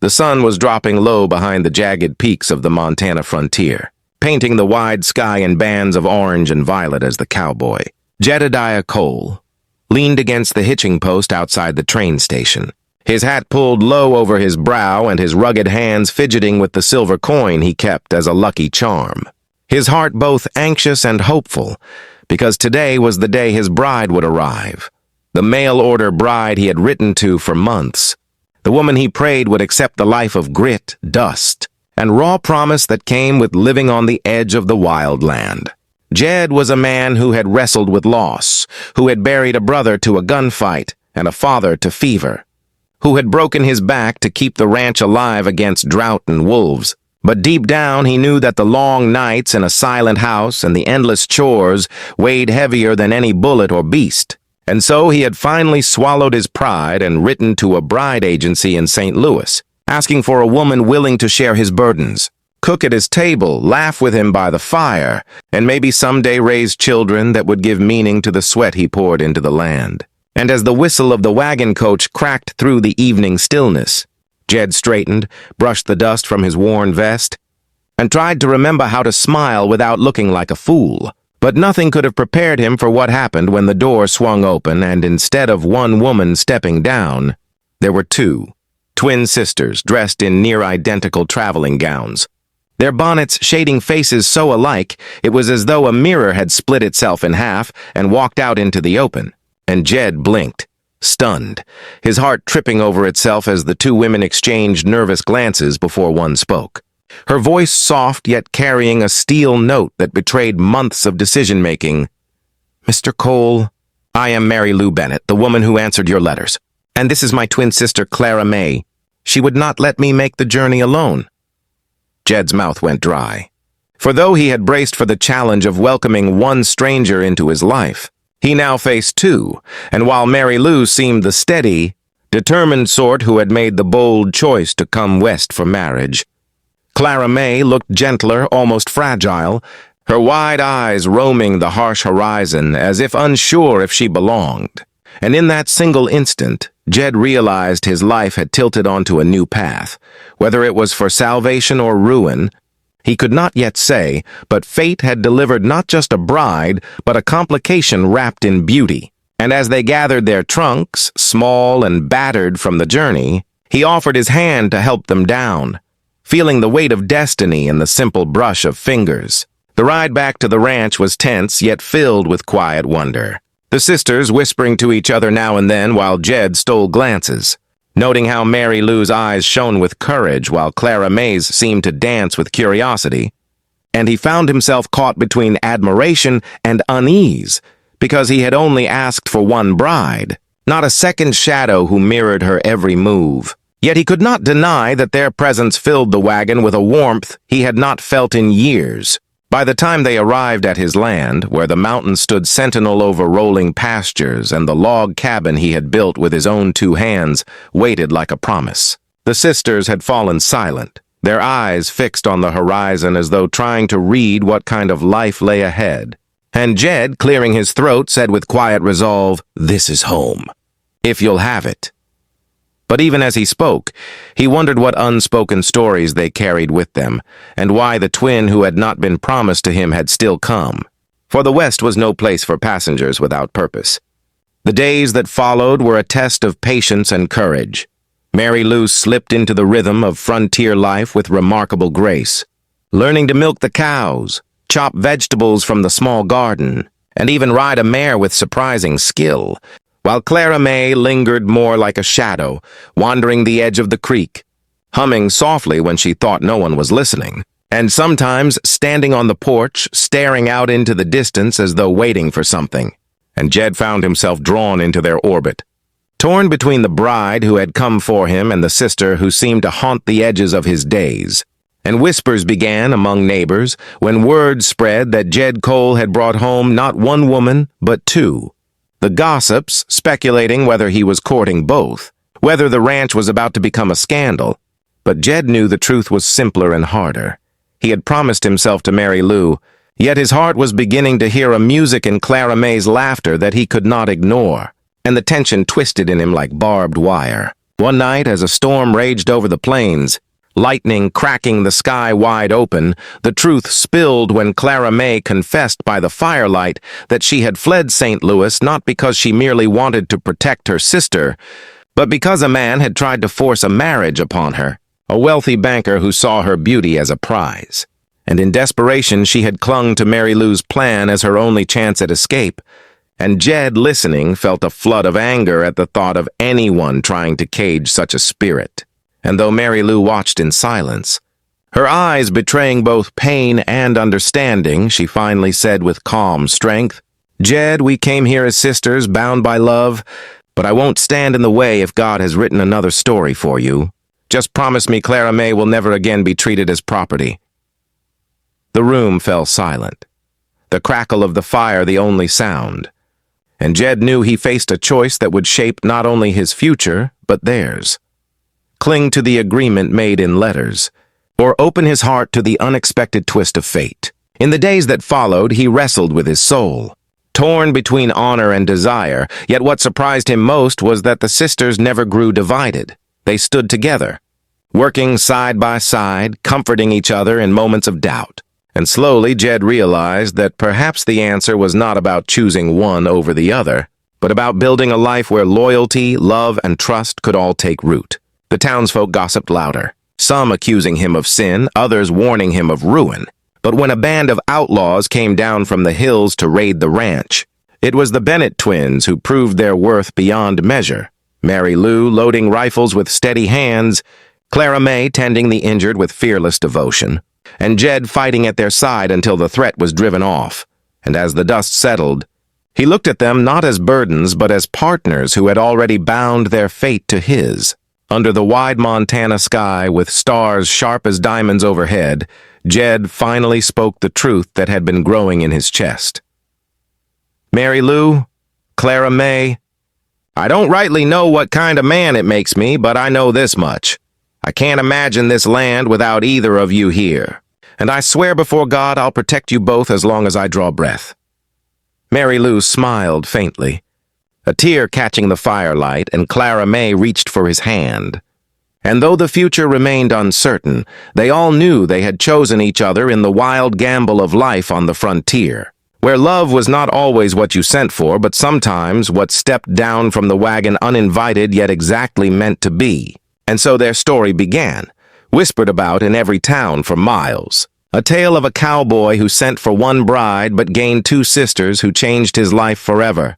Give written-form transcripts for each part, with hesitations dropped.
The sun was dropping low behind the jagged peaks of the Montana frontier, painting the wide sky in bands of orange and violet as the cowboy, Jedediah Cole, leaned against the hitching post outside the train station, his hat pulled low over his brow and his rugged hands fidgeting with the silver coin he kept as a lucky charm. His heart both anxious and hopeful, because today was the day his bride would arrive, the mail-order bride he had written to for months, the woman he prayed would accept the life of grit, dust, and raw promise that came with living on the edge of the wild land. Jed was a man who had wrestled with loss, who had buried a brother to a gunfight and a father to fever, who had broken his back to keep the ranch alive against drought and wolves. But deep down he knew that the long nights in a silent house and the endless chores weighed heavier than any bullet or beast. And so he had finally swallowed his pride and written to a bride agency in St. Louis, asking for a woman willing to share his burdens, cook at his table, laugh with him by the fire, and maybe someday raise children that would give meaning to the sweat he poured into the land. And as the whistle of the wagon coach cracked through the evening stillness, Jed straightened, brushed the dust from his worn vest, and tried to remember how to smile without looking like a fool. But nothing could have prepared him for what happened when the door swung open and instead of one woman stepping down, there were two, twin sisters dressed in near-identical traveling gowns. Their bonnets shading faces so alike, it was as though a mirror had split itself in half and walked out into the open. And Jed blinked, stunned, his heart tripping over itself as the two women exchanged nervous glances before one spoke. Her voice soft yet carrying a steel note that betrayed months of decision-making. "Mr. Cole, I am Mary Lou Bennett, the woman who answered your letters. And this is my twin sister, Clara May. She would not let me make the journey alone." Jed's mouth went dry. For though he had braced for the challenge of welcoming one stranger into his life, he now faced two, and while Mary Lou seemed the steady, determined sort who had made the bold choice to come west for marriage, Clara May looked gentler, almost fragile, her wide eyes roaming the harsh horizon as if unsure if she belonged. And in that single instant, Jed realized his life had tilted onto a new path. Whether it was for salvation or ruin, he could not yet say, but fate had delivered not just a bride, but a complication wrapped in beauty. And as they gathered their trunks, small and battered from the journey, he offered his hand to help them down, feeling the weight of destiny in the simple brush of fingers. The ride back to the ranch was tense, yet filled with quiet wonder. The sisters whispering to each other now and then while Jed stole glances, noting how Mary Lou's eyes shone with courage while Clara May's seemed to dance with curiosity. And he found himself caught between admiration and unease, because he had only asked for one bride, not a second shadow who mirrored her every move. Yet he could not deny that their presence filled the wagon with a warmth he had not felt in years. By the time they arrived at his land, where the mountain stood sentinel over rolling pastures and the log cabin he had built with his own two hands waited like a promise, the sisters had fallen silent, their eyes fixed on the horizon as though trying to read what kind of life lay ahead. And Jed, clearing his throat, said with quiet resolve, "This is home, if you'll have it." But even as he spoke, he wondered what unspoken stories they carried with them, and why the twin who had not been promised to him had still come. For the West was no place for passengers without purpose. The days that followed were a test of patience and courage. Mary Lou slipped into the rhythm of frontier life with remarkable grace, learning to milk the cows, chop vegetables from the small garden, and even ride a mare with surprising skill, while Clara May lingered more like a shadow, wandering the edge of the creek, humming softly when she thought no one was listening, and sometimes standing on the porch, staring out into the distance as though waiting for something. And Jed found himself drawn into their orbit, torn between the bride who had come for him and the sister who seemed to haunt the edges of his days. And whispers began among neighbors when word spread that Jed Cole had brought home not one woman, but two. The gossips speculating whether he was courting both, whether the ranch was about to become a scandal. But Jed knew the truth was simpler and harder. He had promised himself to Mary Lou, yet his heart was beginning to hear a music in Clara May's laughter that he could not ignore, and the tension twisted in him like barbed wire. One night, as a storm raged over the plains, lightning cracking the sky wide open, the truth spilled when Clara May confessed by the firelight that she had fled St. Louis not because she merely wanted to protect her sister, but because a man had tried to force a marriage upon her, a wealthy banker who saw her beauty as a prize. And in desperation she had clung to Mary Lou's plan as her only chance at escape, and Jed, listening, felt a flood of anger at the thought of anyone trying to cage such a spirit. And though Mary Lou watched in silence, her eyes betraying both pain and understanding, she finally said with calm strength, "Jed, we came here as sisters, bound by love, but I won't stand in the way if God has written another story for you. Just promise me Clara May will never again be treated as property." The room fell silent, the crackle of the fire the only sound, and Jed knew he faced a choice that would shape not only his future, but theirs. Cling to the agreement made in letters, or open his heart to the unexpected twist of fate. In the days that followed, he wrestled with his soul, torn between honor and desire, yet what surprised him most was that the sisters never grew divided. They stood together, working side by side, comforting each other in moments of doubt. And slowly Jed realized that perhaps the answer was not about choosing one over the other, but about building a life where loyalty, love, and trust could all take root. The townsfolk gossiped louder, some accusing him of sin, others warning him of ruin. But when a band of outlaws came down from the hills to raid the ranch, it was the Bennett twins who proved their worth beyond measure. Mary Lou loading rifles with steady hands, Clara May tending the injured with fearless devotion, and Jed fighting at their side until the threat was driven off. And as the dust settled, he looked at them not as burdens but as partners who had already bound their fate to his. Under the wide Montana sky, with stars sharp as diamonds overhead, Jed finally spoke the truth that had been growing in his chest. "Mary Lou, Clara May, I don't rightly know what kind of man it makes me, but I know this much. I can't imagine this land without either of you here, and I swear before God I'll protect you both as long as I draw breath." Mary Lou smiled faintly, a tear catching the firelight, and Clara May reached for his hand. And though the future remained uncertain, they all knew they had chosen each other in the wild gamble of life on the frontier, where love was not always what you sent for, but sometimes what stepped down from the wagon uninvited yet exactly meant to be. And so their story began, whispered about in every town for miles. A tale of a cowboy who sent for one bride but gained two sisters who changed his life forever.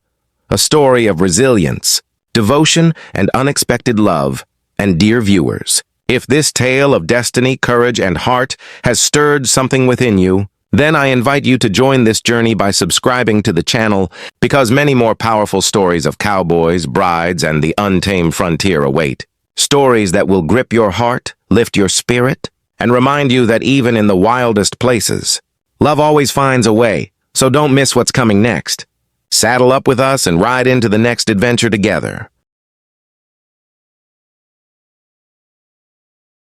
A story of resilience, devotion, and unexpected love. And dear viewers, if this tale of destiny, courage, and heart has stirred something within you, then I invite you to join this journey by subscribing to the channel, because many more powerful stories of cowboys, brides, and the untamed frontier await. Stories that will grip your heart, lift your spirit, and remind you that even in the wildest places, love always finds a way, so don't miss what's coming next. Saddle up with us and ride into the next adventure together.